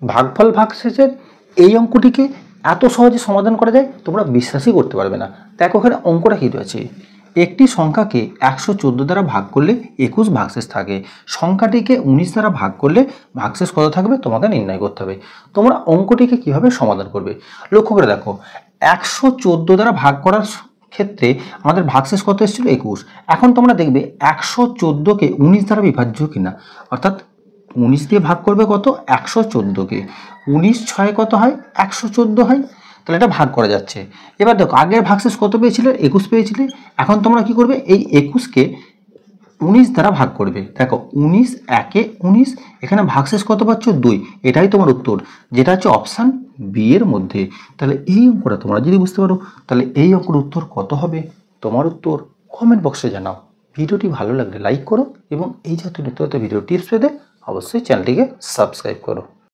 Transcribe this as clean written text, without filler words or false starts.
ভাগফল ভাগশেষের এই অঙ্কটিকে এত সহজে সমাধান করা যায় তোমরা বিশ্বাসই করতে পারবে না। দেখো এখানে অঙ্কটা কী রয়েছে, একটি সংখ্যাকে 114 দ্বারা ভাগ করলে 21 ভাগশেষ থাকে, সংখ্যাটিকে 19 দ্বারা ভাগ করলে ভাগশেষ কত থাকবে তোমাকে নির্ণয় করতে হবে। তোমরা অঙ্কটিকে কিভাবে সমাধান করবে লক্ষ্য করে দেখো, 114 দ্বারা ভাগ করার ক্ষেত্রে আমাদের ভাগশেষ কত এসেছিল 21। এখন তোমরা দেখবে 114কে 19 দ্বারা বিভাজ্য কিনা, অর্থাৎ 19 দিয়ে ভাগ করবে কত 114কে, 19 ছয় কত হয় 114 হয়, তাহলে এটা ভাগ করা যাচ্ছে। এবার দেখো আগের ভাগশেষ কত পেয়েছিলে 21 পেয়েছিলে, এখন তোমরা কি করবে এই 21কে 19 দ্বারা ভাগ করবে। দেখো 19 একে 19, এখানে ভাগশেষ কত পাচ্ছ 2, এটাই তোমার উত্তর, যেটা হচ্ছে অপশান বি এর মধ্যে। তাহলে এই অঙ্কটা তোমরা যদি বুঝতে পারো তাহলে এই অঙ্কের উত্তর কত হবে, তোমার উত্তর কমেন্ট বক্সে জানাও। ভিডিওটি ভালো লাগলে লাইক করো এবং এই জাতীয় নিত্য নতুন ভিডিও টিপস পেতে অবশ্যই চ্যানেলটিকে সাবস্ক্রাইব করো।